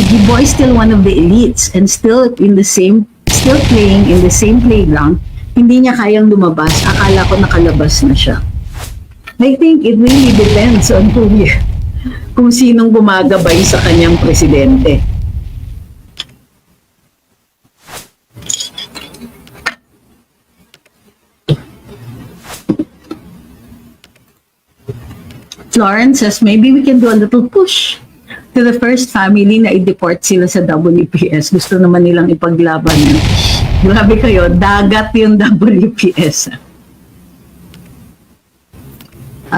Gibo is still one of the elites and still playing in the same playground. Hindi niya kayang lumabas. Akala ko nakalabas na siya. I think it really depends on kung sinong gumagabay sa kanyang presidente. Florence says, maybe we can do a little push to the first family na i-deport sila sa WPS. Gusto naman nilang ipaglaban yan. Grabe kayo, dagat yung WPS.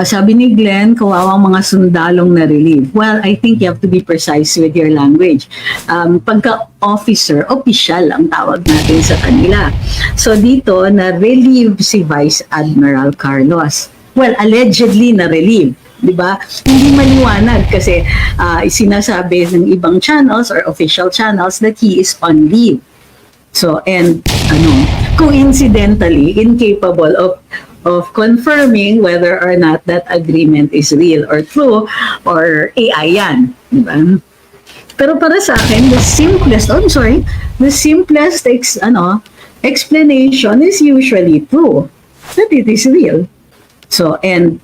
Sabi ni Glenn, kawawang mga sundalong na relieve. Well, I think you have to be precise with your language. Pagka-officer, official ang tawag natin sa kanila. So dito, na-relieve si Vice Admiral Carlos. Well, allegedly na-relieve. Diba? Hindi maliwanag kasi sinasabi ng ibang channels or official channels that he is on leave. So, and coincidentally incapable of confirming whether or not that agreement is real or true or AI yan. Diba? Pero para sa akin, the simplest explanation is usually true, that it is real. So, and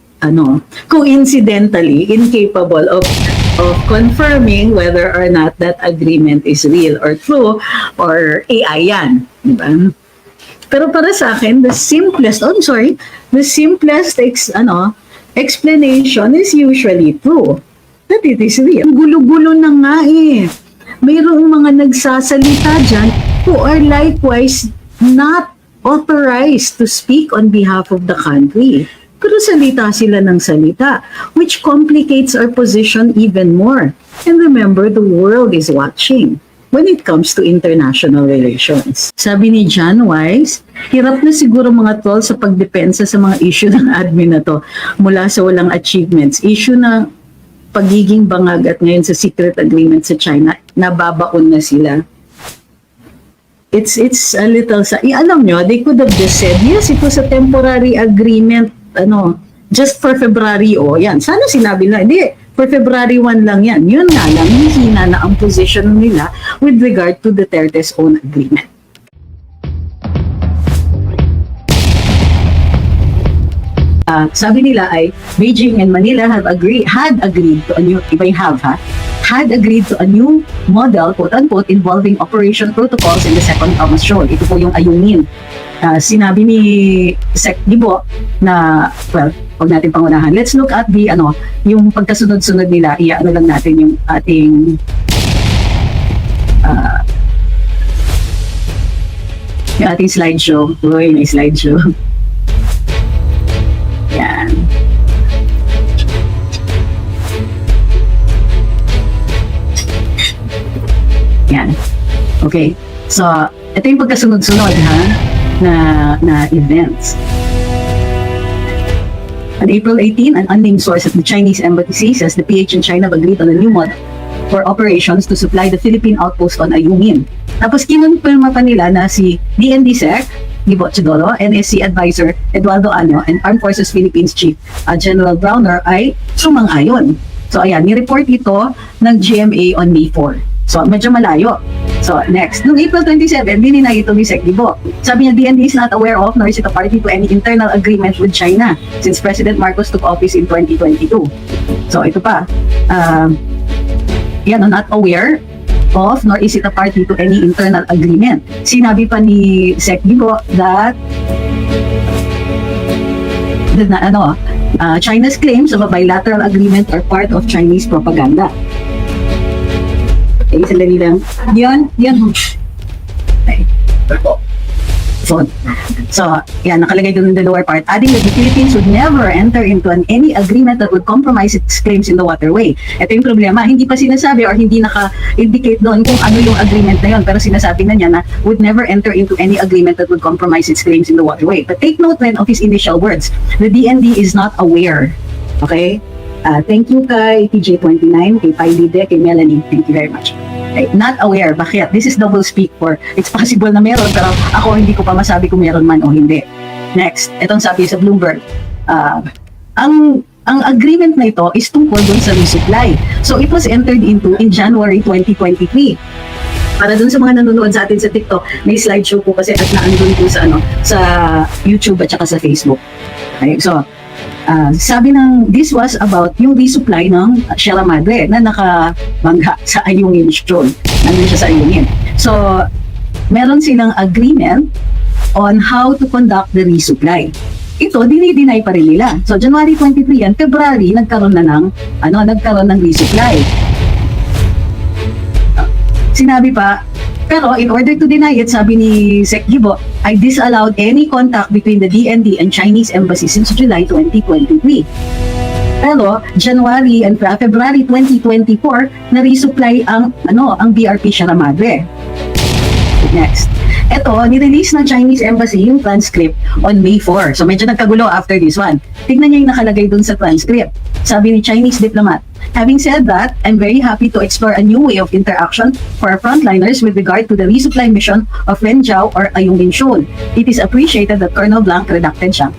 coincidentally incapable of confirming whether or not that agreement is real or true or AI yan. Diba? Pero para sa akin, the simplest explanation is usually true, that it is real. Gulo-gulo na nga eh. Mayroong mga nagsasalita dyan who are likewise not authorized to speak on behalf of the country. Pero salita sila ng salita, which complicates our position even more. And remember, the world is watching when it comes to international relations. Sabi ni John Wise, hirap na siguro mga tol sa pagdepensa sa mga issue ng admin na to mula sa walang achievements. Issue na pagiging bangag at ngayon sa secret agreement sa China, nababaon na sila. It's a little alam nyo, they could have just said, yes, it was a temporary agreement, just for February, yan. Sana sinabi na, hindi, for February 1 lang yan. Yun nga lang, hihina na ang position nila with regard to Duterte's own agreement. Sabi nila ay Beijing and Manila had agreed to a new, had agreed to a new model, quote-unquote, involving operation protocols in the second Thomas Shoal. Ito po yung ayungin. Sinabi ni Sec Gibo na, well, huwag natin pangunahan. Let's look at the, yung pagkasunod-sunod nila. Lang natin yung ating slideshow. Uy, may slideshow. Yan. Yan. Okay. So, ito yung pagkasunod-sunod, na events. On April 18, an unnamed source at the Chinese embassy says the PH and China have agreed on a new model for operations to supply the Philippine outpost on Ayungin. Tapos kinonfirma pa nila na si DND Sec Gibo Teodoro, NSC Advisor Eduardo Ano, and Armed Forces Philippines Chief General Browner ay sumang-ayon. So ayan, ni-report ito ng GMA on May 4. So medyo malayo. So next, noong April 27, dininay ito ni Sec Gibo. Sabi niya, DND is not aware of nor is it a party to any internal agreement with China since President Marcos took office in 2022. So ito pa, not aware of nor is it a party to any internal agreement. Sinabi pa ni Sec Gibo that China's claims of a bilateral agreement are part of Chinese propaganda. Okay, sandali lang. Yan. Okay. So, yan, nakalagay doon in the lower part, adding that the Philippines would never enter into any agreement that would compromise its claims in the waterway. Ito yung problema, hindi pa sinasabi or hindi naka-indicate doon kung ano yung agreement na yun, pero sinasabi na niya na would never enter into any agreement that would compromise its claims in the waterway. But take note then of his initial words. The DND is not aware. Okay? Thank you kay TJ29, kay Pailide, kay Melanie. Thank you very much. Okay, not aware. Bakit? This is double speak for it's possible na meron, pero ako hindi ko pa masabi kung meron man o hindi. Next, itong sabi sa Bloomberg. Ang Ang agreement na ito is tungkol dun sa resupply. So it was entered into in January 2023. Para dun sa mga nanonood sa atin sa TikTok, may slideshow po kasi at naandun po sa, sa YouTube at saka sa Facebook. Okay, so, sabi this was about yung resupply ng Sierra Madre na nakabangga sa Ayungin Shoal. Nandun siya sa Ayungin. So, meron silang agreement on how to conduct the resupply. Ito, dinideny pa rin nila. So, January 23 yan, February, nagkaroon ng resupply. Sinabi pa, pero in order to deny it, sabi ni Sec Gibo, I disallowed any contact between the DND and Chinese embassy since July 2023. Pero January and February 2024 na resupply ang BRP Sierra Madre. Next. Ito, nirelease ng Chinese Embassy yung transcript on May 4. So medyo nagkagulo after this one. Tignan niyo yung nakalagay dun sa transcript. Sabi ni Chinese diplomat, having said that, I'm very happy to explore a new way of interaction for our frontliners with regard to the resupply mission of Renjiao or Ayungin Shoal. It is appreciated that Colonel Blanc redacted siya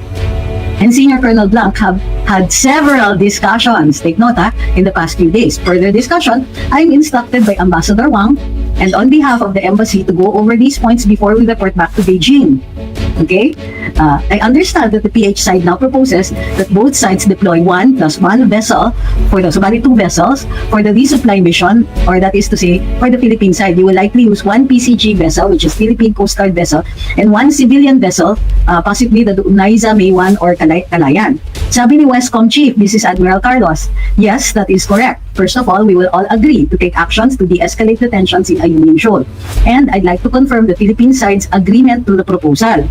and Senior Colonel Blanc have had several discussions, take note in the past few days. Further discussion, I'm instructed by Ambassador Wang and on behalf of the embassy to go over these points before we report back to Beijing. Okay? I understand that the PH side now proposes that both sides deploy 1+1 vessel so bali 2 vessels for the resupply mission, or that is to say, for the Philippine side, you will likely use 1 PCG vessel, which is Philippine Coast Guard vessel, and 1 civilian vessel, possibly the Unaiza May 1 or Kalayan. Sabi ni Westcom Chief, this is Admiral Carlos, yes, that is correct. First of all, we will all agree to take actions to de-escalate the tensions in Ayungin Shoal. And I'd like to confirm the Philippine side's agreement to the proposal.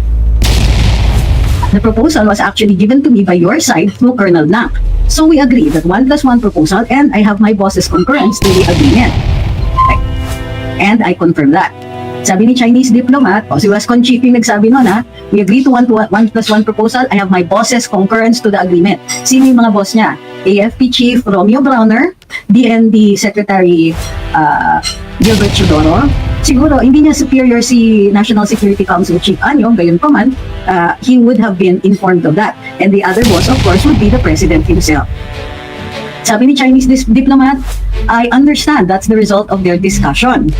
The proposal was actually given to me by your side through Colonel Blanc. So we agree that 1+1 proposal, and I have my boss's concurrence to the agreement. Okay. And I confirm that. Sabi ni Chinese diplomat, si Westcom Chief yung nagsabi nun we agree to 1+1 proposal, I have my boss's concurrence to the agreement. Sino yung mga boss niya? AFP Chief Romeo Browner, DND Secretary Gilbert Teodoro. Siguro, hindi niya superior si National Security Council Chief Anyong, gayon pa man, he would have been informed of that. And the other boss, of course, would be the President himself. Sabi ni Chinese diplomat, I understand that's the result of their discussion.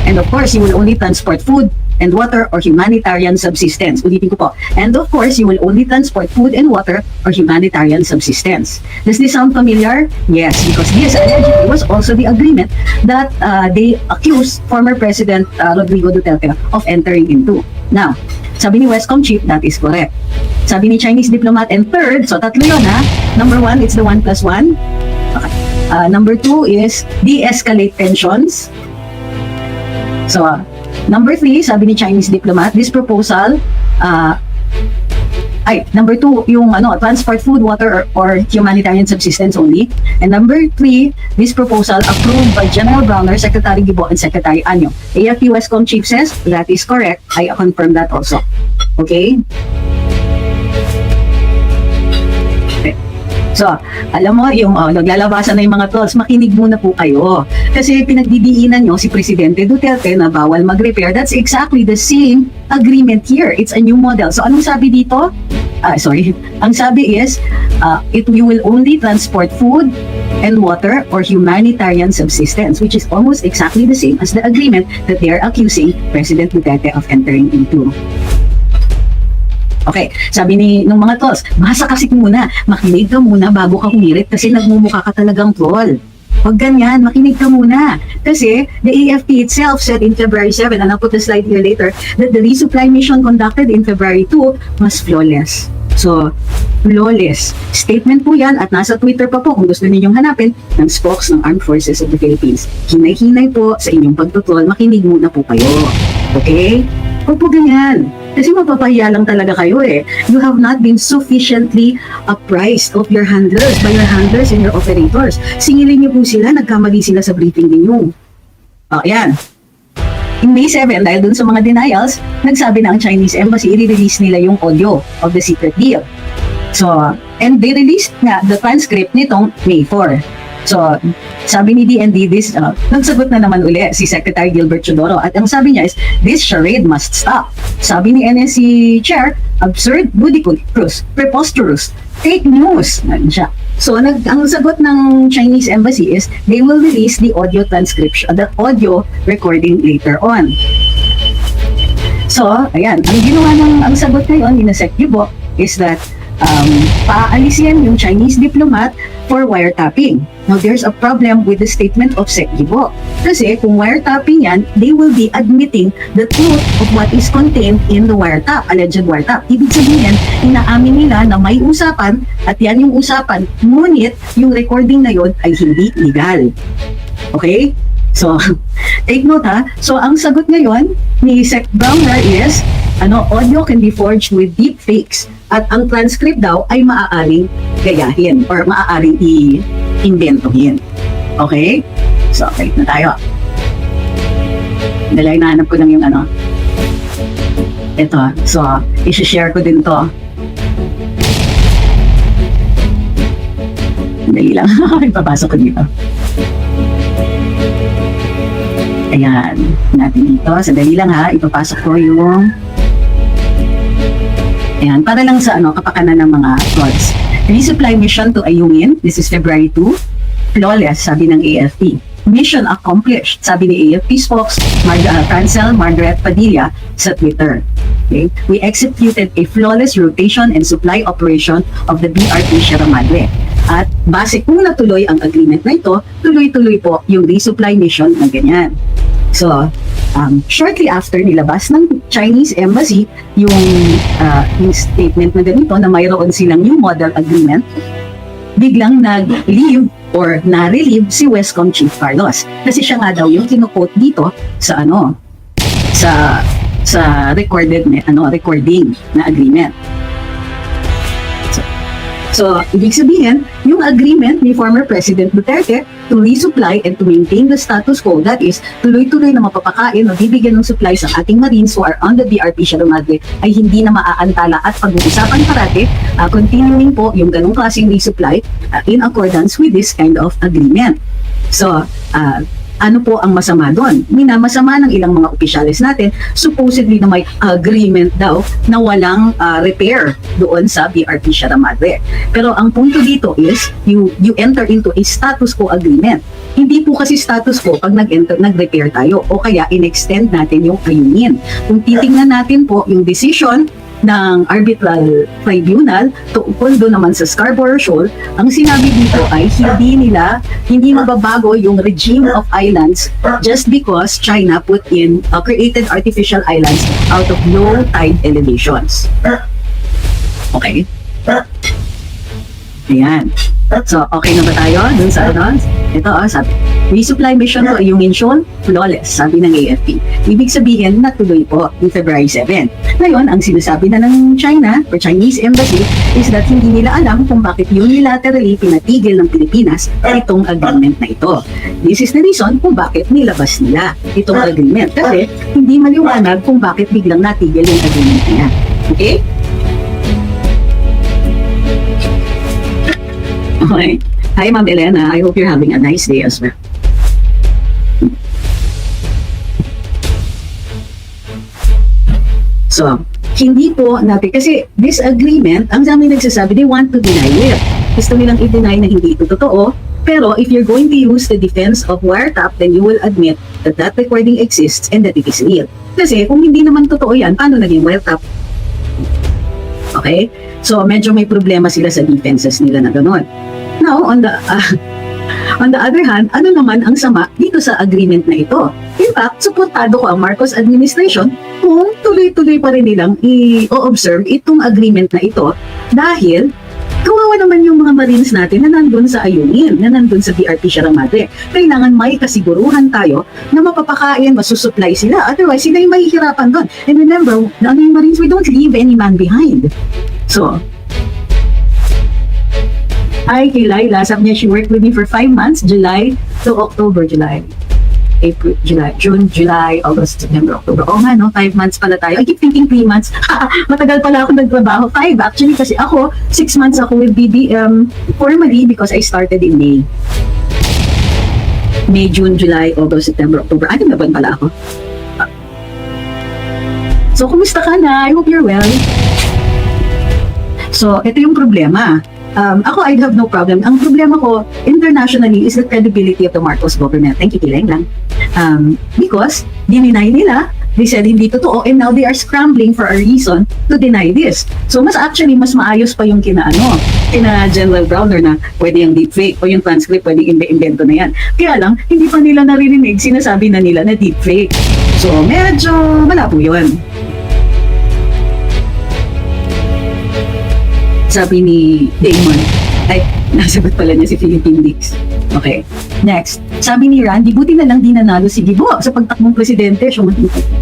And of course, you will only transport food and water or humanitarian subsistence. Ulitin ko po. And of course, you will only transport food and water or humanitarian subsistence. Does this sound familiar? Yes, because this allegedly was also the agreement that they accused former President Rodrigo Duterte of entering into. Now, sabi ni Westcom Chief, that is correct. Sabi ni Chinese diplomat, and third, so tatlo yun Number 1, it's the 1+1. Okay. Number 2 is de-escalate tensions. So, number 3, sabi ni Chinese diplomat, this proposal, number 2, yung transport food, water, or humanitarian subsistence only. And number 3, this proposal approved by General Browner, Secretary Gibo, and Secretary Anyo. AFP Westcom Chief says, that is correct. I confirm that also. Okay? So, alam mo, yung naglalabasan na yung mga trolls, makinig muna po kayo. Kasi pinagdidiinan nyo si Presidente Duterte na bawal mag-repair. That's exactly the same agreement here. It's a new model. So, anong sabi dito? Ang sabi is, you will only transport food and water or humanitarian subsistence, which is almost exactly the same as the agreement that they are accusing President Duterte of entering into. Okay, sabi nung mga trolls, basa kasi muna, makinig ka muna bago ka humirit kasi nagmumukha ka talagang troll. Huwag ganyan, makinig ka muna. Kasi the AFP itself said in February 7, and I'll put the slide here later, that the resupply mission conducted in February 2 was flawless. So, flawless. Statement po yan at nasa Twitter pa po kung gusto ninyong hanapin ng spokes ng Armed Forces of the Philippines. Hinay-hinay po sa inyong pagtutrol, makinig muna po kayo. Okay? Huwag po ganyan. Kasi mapapahiya lang talaga kayo You have not been sufficiently apprised of your handlers, by your handlers and your operators. Singilin niyo po sila, nagkamali sila sa briefing ninyo. Ayan. In May 7, dahil dun sa mga denials, nagsabi na ang Chinese Embassy, i-release nila yung audio of the secret deal. So, and they released nga the transcript nitong May 4. So, sabi ni DND, nagsagot na naman uli si Secretary Gilbert Teodoro. At ang sabi niya is, this charade must stop. Sabi ni NSC Chair, absurd, ludicrous, preposterous, fake news. Siya. So, ang sagot ng Chinese embassy is they will release the audio transcription, the audio recording later on. So, ayan, ang sagot ngayon ni Sec Yubo is that paaalisin yung Chinese diplomat for wiretapping. Now, there's a problem with the statement of Sec Yubo. Kasi kung wiretapping yan, they will be admitting the truth of what is contained in the wiretap, alleged wiretap. Ibig sabihin, inaamin nila na may usapan at yan yung usapan, ngunit yung recording na yon ay hindi legal. Okay? So, take note ha. So, ang sagot ngayon ni Sec Browner is, audio can be forged with deep fakes at ang transcript daw ay maaaring gayahin or maaaring i-inventohin. Okay? So, balik na tayo. Dahil nahanap ko lang yung ito. So, isi-share ko din to. Dali lang. Ipapasok ko dito. Ayan. Natin dito. Sadali lang ha. Ipapasok ko yung ayan. Para lang sa kapakanan ng mga frauds. Resupply mission to Ayungin. This is February 2. Flawless, sabi ng AFP. Mission accomplished, sabi ni AFP spokes Francel Margaret Padilla sa Twitter. Okay? We executed a flawless rotation and supply operation of the BRT Sierra Madre. At base kung natuloy ang agreement na ito, tuloy-tuloy po yung resupply mission na ganyan. So, shortly after nilabas ng Chinese Embassy yung statement na ganito na mayroon silang new model agreement, biglang nag-leave or na-relieve si Westcom Chief Carlos. Kasi siya nga daw yung kinuquote dito sa sa recorded recording na agreement. So, ibig sabihin, yung agreement ni former President Duterte to resupply and to maintain the status quo, that is, tuloy-tuloy na mapapakain o bibigyan ng supply sa ating Marines who are on the BRP Sierra Madre ay hindi na maaantala at pag-uusapan parati, continuing po yung ganong klaseng resupply in accordance with this kind of agreement. So, ano po ang masama doon? Minamasama ng ilang mga opisyalis natin, supposedly na may agreement daw na walang repair doon sa BRP Sierra Madre. Pero ang punto dito is, you enter into a status quo agreement. Hindi po kasi status quo pag nag-repair tayo o kaya in-extend natin yung ayunin. Kung titingnan natin po yung decision ng arbitral tribunal tungkol doon naman sa Scarborough Shoal, ang sinabi dito ay hindi mababago yung regime of islands just because China created artificial islands out of low tide elevations. Okay? Ayan. So, okay na ba tayo dun sa Ito, sabi, resupply mission to Ayungin Shoal, flawless, sabi ng AFP. Ibig sabihin, natuloy po in February 7. Ngayon, ang sinasabi na ng China or Chinese Embassy is that hindi nila alam kung bakit unilaterally pinatigil ng Pilipinas itong agreement na ito. This is the reason kung bakit nilabas nila itong agreement. Kasi hindi maliwanag kung bakit biglang natigil yung agreement niya. Okay? Okay. Hi, Ma'am Elena. I hope you're having a nice day as well. So, hindi po natin, kasi this agreement, ang dami nagsasabi, they want to deny it. Gusto nilang i-deny na hindi ito totoo. Pero if you're going to use the defense of wiretap, then you will admit that that recording exists and that it is real. Kasi kung hindi naman totoo yan, paano naging wiretap? Okay? So, medyo may problema sila sa defenses nila na gano'n. Now, on the other hand, ano naman ang sama dito sa agreement na ito? In fact, suportado ko ang Marcos administration kung tuloy-tuloy pa rin nilang i-observe itong agreement na ito dahil kawawa naman yung mga Marines natin na nandun sa Ayungin, na nandun sa BRP Sierra Madre. Kailangan may kasiguruhan tayo na mapapakain, masusupply sila. Otherwise, sila yung mahihirapan doon. And remember, yung Marines, we don't leave any man behind. So, hi kay Laila, sabi niya she worked with me for 5 months, July to October, April, June, July, August, September, October. Oo nga, no? 5 months pala tayo. I keep thinking 3 months. Matagal pala ako nagtrabaho. 5 actually, kasi ako, 6 months ako with BDM formally because I started in May. May, June, July, August, September, October. 6 na buwan pala ako. So, kumusta ka na? I hope you're well. So, ito yung problema. Ako, I'd have no problem. Ang problema ko, internationally, is the credibility of the Marcos government. Thank you, Kileng lang. Because, dininay nila, they said hindi totoo, and now they are scrambling for a reason to deny this. So, mas maayos pa yung kina General Browner na pwede yung deepfake o yung transcript, pwede invento na yan. Kaya lang, hindi pa nila naririnig, sinasabi na nila na deepfake. So, medyo malabo yun. Sabi ni Damon, ay, nasagot pala niya si Philippine Leaks. Okay, next. Sabi ni Randy, buti na lang di nanalo si Gibo sa pagtakbong presidente.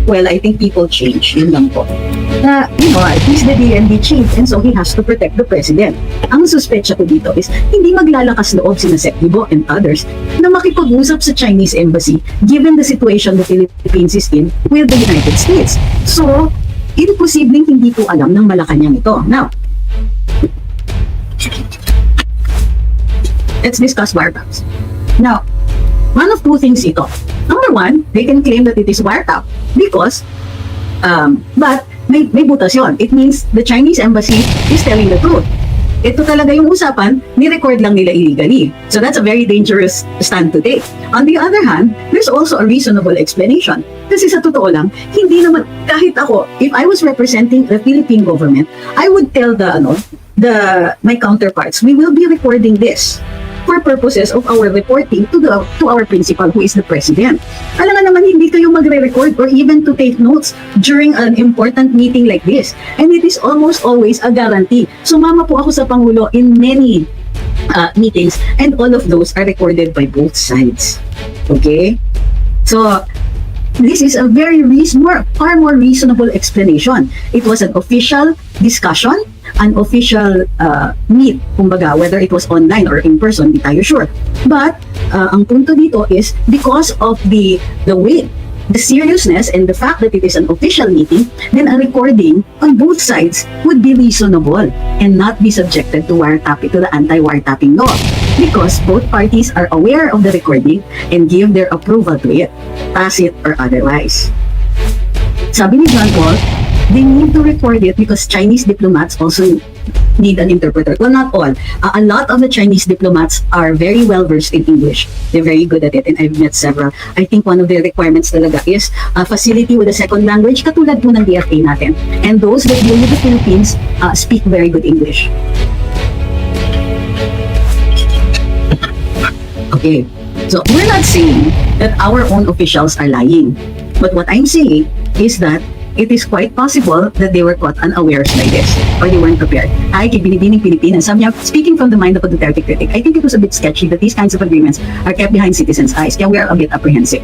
Well, I think people change. Yun lang po. At least the DND changed and so he has to protect the president. Ang suspetsya ko dito is, hindi maglalakas loob sina Sec Gibo and others na makipag-usap sa Chinese embassy given the situation the Philippines is in with the United States. So, imposibleng hindi ko alam ng Malacanang ito. Now, let's discuss wiretaps. Now, one of two things ito. Number one, they can claim that it is wiretap because, but may butas yun. It means the Chinese embassy is telling the truth. Ito talaga yung usapan, ni-record lang nila illegally. So that's a very dangerous stand to take. On the other hand, there's also a reasonable explanation. Kasi sa totoo lang, hindi naman, kahit ako, if I was representing the Philippine government, I would tell my counterparts, we will be recording this for purposes of our reporting to our principal, who is the president. Alam nga naman, hindi kayo magre-record or even to take notes during an important meeting like this. And it is almost always a guarantee. Sumama po ako sa Pangulo in many meetings and all of those are recorded by both sides. Okay? So, this is a far more reasonable explanation. It was an official discussion, an official meet, kumbaga, whether it was online or in person, di tayo sure. But, ang punto dito is, because of the weight, the seriousness, and the fact that it is an official meeting, then a recording on both sides would be reasonable and not be subjected to wiretapping, to the anti-wiretapping law. Because both parties are aware of the recording and give their approval to it, tacit or otherwise. Sabi ni John Paul, they need to record it because Chinese diplomats also need an interpreter. Well, not all. A lot of the Chinese diplomats are very well versed in English. They're very good at it, and I've met several. I think one of the requirements talaga is a facility with a second language, katulad po ng DFA natin. And those that deal with the Philippines speak very good English. Okay, so we're not saying that our own officials are lying. But what I'm saying is that it is quite possible that they were caught unawares by this, or they weren't prepared. Ay, kibinibining Pilipinas. Sabi niya, speaking from the mind of a Duterte critic, I think it was a bit sketchy that these kinds of agreements are kept behind citizens' eyes. Kaya we are a bit apprehensive.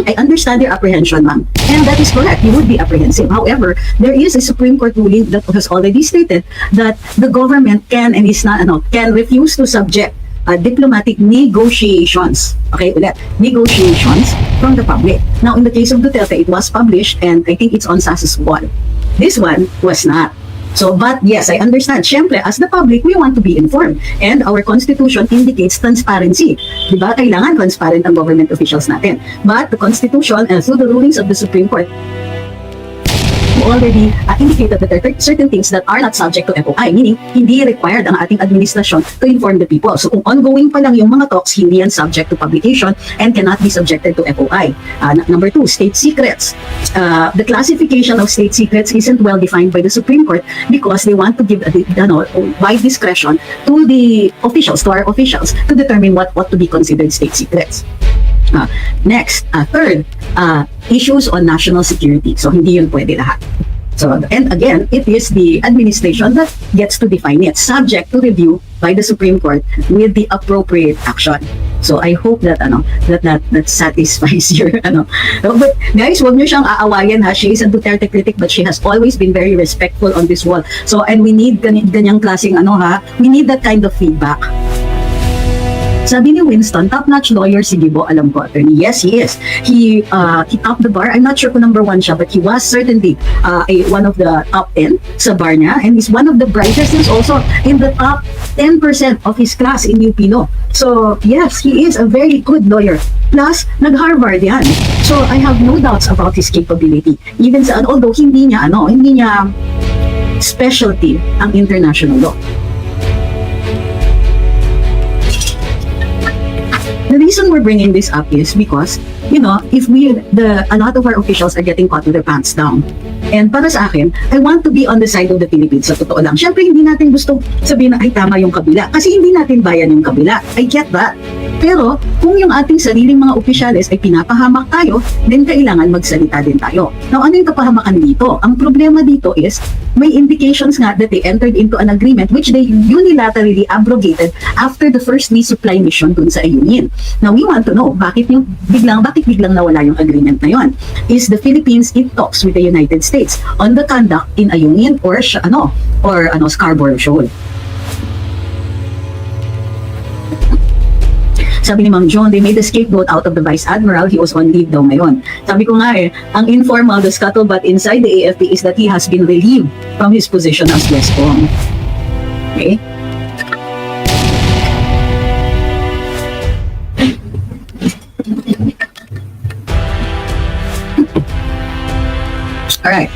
I understand your apprehension, ma'am. And that is correct. You would be apprehensive. However, there is a Supreme Court ruling that has already stated that the government can and is not, can refuse to subject diplomatic negotiations. Okay, ulit. Negotiations from the public. Now, in the case of Duterte, it was published and I think it's on SAS's wall. This one was not. So, but yes, I understand. Siyempre, as the public, we want to be informed. And our Constitution indicates transparency. Diba? Kailangan transparent ang government officials natin. But the Constitution, through the rulings of the Supreme Court, already indicated that there are certain things that are not subject to FOI, meaning hindi required ang ating administrasyon to inform the people. So kung ongoing pa lang yung mga talks, hindi yan subject to publication and cannot be subjected to FOI. Number two, state secrets. The classification of state secrets isn't well defined by the Supreme Court because they want to give wide discretion to the officials, to our officials, to determine what to be considered state secrets. Next, third, issues on national security. So, hindi yun pwede lahat. So, and again, it is the administration that gets to define it, subject to review by the Supreme Court with the appropriate action. So, I hope that, that satisfies your, But, guys, huwag niyo siyang aawayan, ha? She is a Duterte critic, but she has always been very respectful on this wall. So, and we need ganyang klaseng, we need that kind of feedback. Sabi ni Winston, top-notch lawyer si Gibo, alam ko, attorney. Yes, he is. He topped the bar. I'm not sure kung number 1 siya, but he was certainly one of the top 10 sa bar niya. And he's one of the brightest. He's also in the top 10% of his class in UP Law. So, yes, he is a very good lawyer. Plus, nag-Harvard yan. So, I have no doubts about his capability. Even sa, although hindi niya specialty ang international law. The reason we're bringing this up is because, you know, if a lot of our officials are getting caught with their pants down. And para sa akin, I want to be on the side of the Philippines, sa totoo lang. Siyempre, hindi natin gusto sabihin na, ay, tama yung kabila. Kasi hindi natin bayan yung kabila. I get that. Pero, kung yung ating sariling mga opisyales ay pinapahamak tayo, then kailangan magsalita din tayo. Now, ano yung kapahamakan dito? Ang problema dito is, may indications nga that they entered into an agreement which they unilaterally abrogated after the first resupply mission dun sa ayunin. Now, we want to know, bakit biglang nawala yung agreement na yon? Is the Philippines in talks with the United States on the conduct in Ayungin or Scarborough Shoal? Sabi ni Ma'am John, they made a scapegoat out of the Vice Admiral. He was on leave daw ngayon. Sabi ko nga ang informal, the scuttlebutt inside the AFP is that he has been relieved from his position as Westcom. Okay? Alright.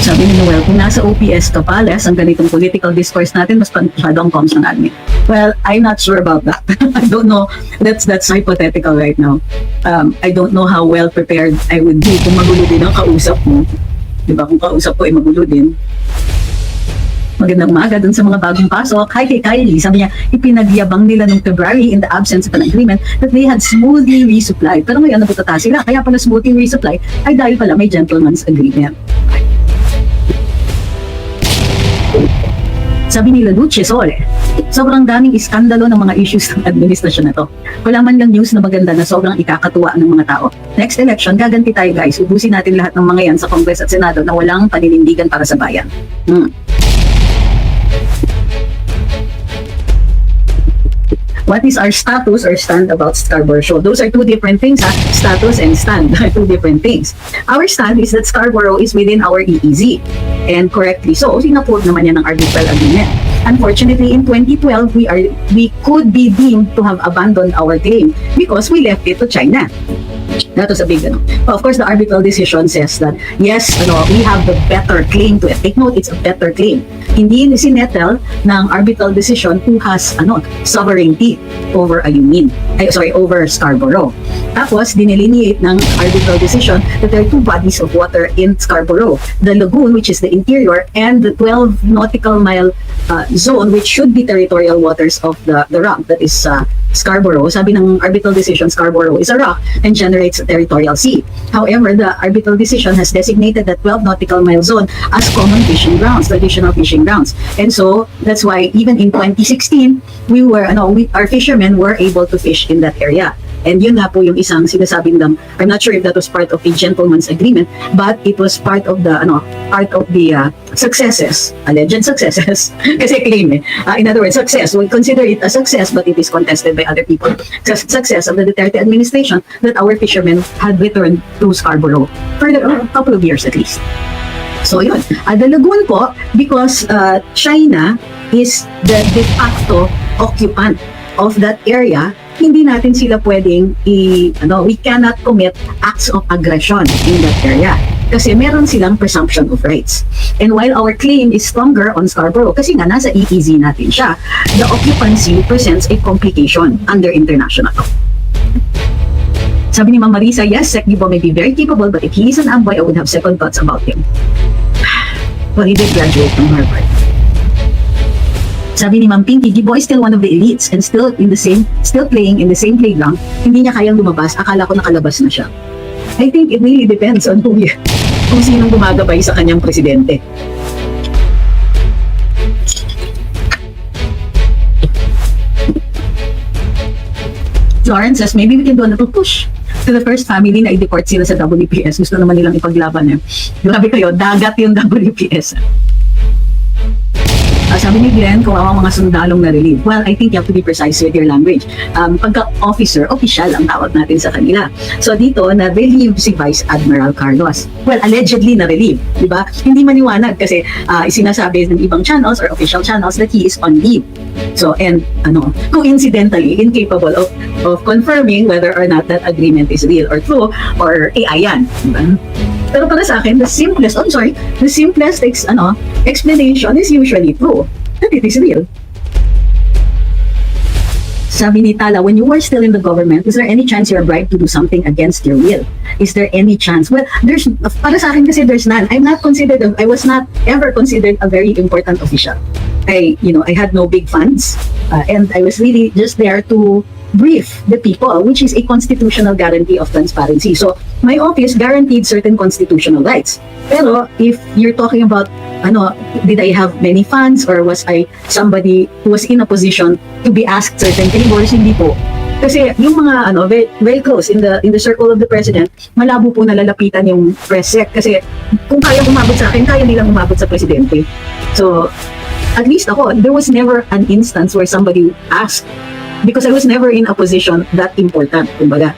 Sabi ni Noel, kung nasa OPS ka pa, ang ganitong political discourse natin, mas masyadong comms ng admin. Well, I'm not sure about that. I don't know. That's hypothetical right now. I don't know how well prepared I would be kung magulo din ang kausap mo. Diba? Kung kausap ko ay magulo din. Magandang umaga dun sa mga bagong pasok. Hi kay Kylie. Sabi niya, ipinagyabang nila nung February in the absence of an agreement that they had smoothly resupplied. Pero ngayon nabutata sila. Kaya pala smoothly resupply ay dahil pala may gentleman's agreement. Sabi nila Luce Sole, sobrang daming iskandalo ng mga issues ng administrasyon na to. Wala man lang news na maganda na sobrang ikakatuwa ng mga tao. Next election, gaganti tayo guys. Ubusin natin lahat ng mga yan sa Congress at Senado na walang paninindigan para sa bayan. What is our status or stand about Scarborough Shoal? Those are two different things, ha? Status and stand are two different things. Our stand is that Scarborough is within our EEZ. And correctly so, sinaport naman yan ng arbitral agreement. Unfortunately, in 2012, we could be deemed to have abandoned our claim because we left it to China. That was a big Of course, the arbitral decision says that yes, we have the better claim to it. Take note, it's a better claim. Hindi sinettle ng arbitral decision who has sovereignty over Ayungin. Over Scarborough. Tapos, dinelineate ng arbitral decision that there are two bodies of water in Scarborough. The lagoon, which is the interior, and the 12 nautical mile zone, which should be territorial waters of the rock, that is Scarborough. Sabi ng arbitral decision, Scarborough is a rock and generates a territorial sea. However, the arbitral decision has designated the 12 nautical mile zone as common fishing grounds, traditional fishing grounds. And so, that's why even in 2016, our fishermen were able to fish in that area. And yun nga po yung isang sinasabing I'm not sure if that was part of a gentleman's agreement, but it was part of the successes, alleged successes, kasi claim in other words, success, we consider it a success, but it is contested by other people. Success of the Duterte administration that our fishermen had returned to Scarborough for a couple of years at least. So yun, the lagoon po, because China is the de facto occupant of that area, hindi natin sila pwedeng we cannot commit acts of aggression in that area. Kasi meron silang presumption of rights. And while our claim is stronger on Scarborough, kasi nga nasa EEZ natin siya, the occupancy presents a complication under international law. Sabi ni Ma'am Marisa, yes, Sec Gibo may be very capable, but if he is an amboy, I would have second thoughts about him. Well, he did graduate from Harvard. Sabi ni Ma'am Pinky, Gibo is still one of the elites and still playing in the same playground. Hindi niya kayang lumabas. Akala ko nakalabas na siya. I think it really depends on kung sinong gumagabay sa kanyang presidente. Florence says, maybe we can do a little push to the first family na i-deport sila sa WPS. Gusto naman nilang ipaglaban. Grabe kayo, dagat yung WPS. Sabi ni Glenn, kawawang mga sundalong na relieve. Well, I think you have to be precise with your language. Pagka-officer, official ang tawag natin sa kanila. So dito, na-relieve si Vice Admiral Carlos. Well, allegedly na-relieve, di ba? Hindi maniwanag kasi sinasabi ng ibang channels or official channels that he is on leave. So, and coincidentally, incapable of confirming whether or not that agreement is real or true or AI yan. Diba? Pero para sa akin, the simplest explanation is usually true. That it is real. Sabi ni Tala, when you were still in the government, is there any chance you're bribed to do something against your will? Is there any chance? Well, para sa akin kasi there's none. I was not ever considered a very important official. I had no big funds, and I was really just there to brief the people, which is a constitutional guarantee of transparency. So, my office guaranteed certain constitutional rights. Pero, if you're talking about, did I have many funds or was I somebody who was in a position to be asked certain favors? Hindi po. Kasi yung mga very close in the circle of the president, malabo po nalalapitan yung press sec kasi kung kaya umabot sa akin, kaya nilang umabot sa presidente. So, at least ako, there was never an instance where somebody asked because I was never in a position that important, kumbaga.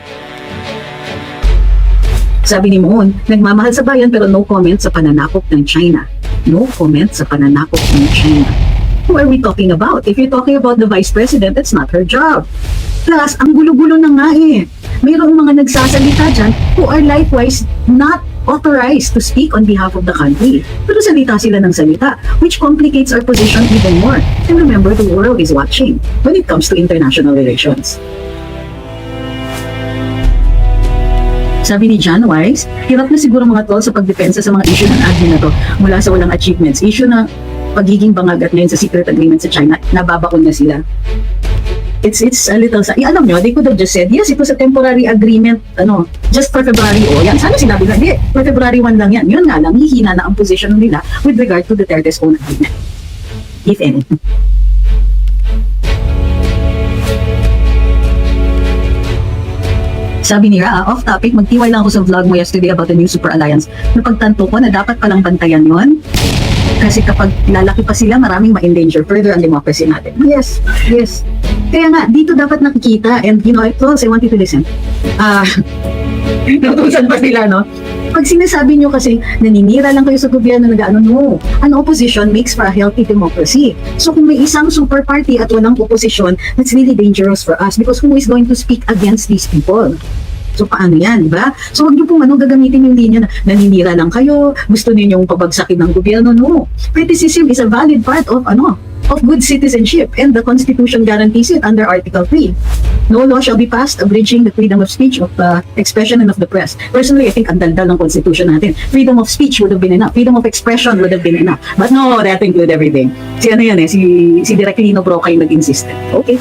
Sabi ni Moon, nagmamahal sa bayan pero no comment sa pananakop ng China. No comment sa pananakop ng China. Who are we talking about? If you're talking about the Vice President, that's not her job. Plus, ang gulo-gulo na nga eh. Mayroong mga nagsasalita dyan who are likewise not authorized to speak on behalf of the country. Pero salita sila ng salita, which complicates our position even more. And remember, the world is watching when it comes to international relations. Sabi ni John Wise, hirap na siguro mga tol sa pagdepensa sa mga issue ng admin na to mula sa walang achievements. Issue na pagiging bangag at ngayon sa secret agreement sa China, nababaon na sila. It's a little alam nyo, they could have just said, yes, it was a temporary agreement, just for February, yan. Sana sinabi na, hindi, for February 1 lang yan. Yun nga lang, hihina na ang position nila with regard to Duterte's own agreement. If any. Sabi ni Ra, off topic, magtiway lang ako sa vlog mo yesterday about the new super alliance. Napagtanto ko na dapat palang bantayan yon. Kasi kapag lalaki pa sila, maraming ma-endanger further ang democracy natin. Yes. Kaya nga, dito dapat nakikita, and I want you to listen. Natutusan pa sila, no? Pag sinasabi nyo kasi, naninira lang kayo sa gobyerno, no. An opposition makes for a healthy democracy. So kung may isang super party at walang opposition, that's really dangerous for us because who is going to speak against these people? So paano yan, diba? So huwag niyo pong gagamitin yung linya na naninira lang kayo, gusto niyo yung pabagsakin ng gobyerno. No. Criticism is a valid part of good citizenship, and the Constitution guarantees it under Article 3. No law shall be passed abridging the freedom of speech, of expression, and of the press. Personally, I think ang daldal ng Constitution natin. Freedom of speech would have been enough. Freedom of expression would have been enough. But no, that include everything. Si Direk Lino Broca yung nag-insist. Okay.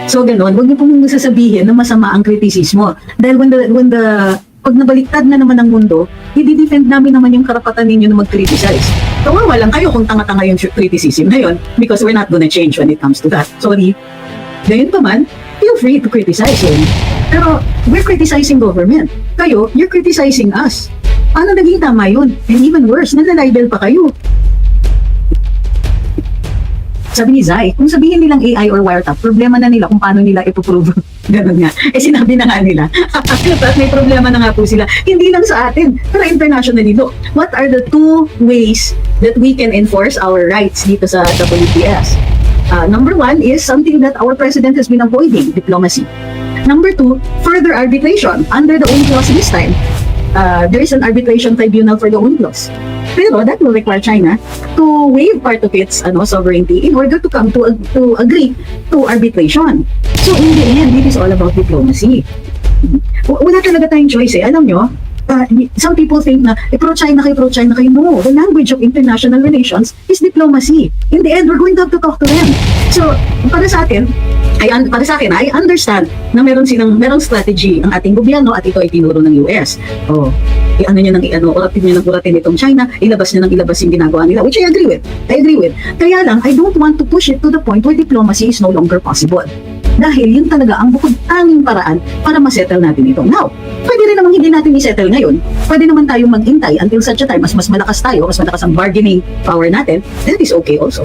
So ganun, huwag niyo pong sasabihin na masama ang kritisismo. Dahil pag nabaliktad na naman ang mundo, i-defend namin naman yung karapatan ninyo na mag-criticize. Kawawa lang kayo kung tanga-tanga yung criticism na yun because we're not gonna change when it comes to that. Sorry. Ganyan pa man, feel free to criticize yun. Pero we're criticizing government. Kayo, you're criticizing us. Paano naging tama yun? And even worse, nalalibel pa kayo. Sabi ni Zai, kung sabihin nilang AI or wiretap, problema na nila kung paano nila ipoprove. Ganun nga. Sinabi na nga nila. At may problema na nga po sila. Hindi lang sa atin, pero internationally. Look, what are the two ways that we can enforce our rights dito sa WPS? Number one is something that our president has been avoiding, diplomacy. Number two, further arbitration under the UNCLOS this time. There is an arbitration tribunal for the UNCLOS. Pero that will require China to waive part of its sovereignty in order to come to agree to arbitration. So in the end, it is all about diplomacy. Wala talaga tayong choice eh. Alam nyo, some people think na pro-China kayo. No, the language of international relations is diplomacy. In the end, we're going to have to talk to them. So, para sa akin, I understand na merong strategy ang ating gobyerno at ito ay tinuro ng US. Uratin itong China, ilabas niya yung ginagawa nila, which I agree with. Kaya lang, I don't want to push it to the point where diplomacy is no longer possible. Dahil yun talaga ang bukod tanging paraan para ma-settle natin ito. Now, pwede rin naman hindi natin i-settle ngayon. Pwede naman tayong maghintay until such a time mas malakas tayo, mas malakas ang bargaining power natin. That is okay also.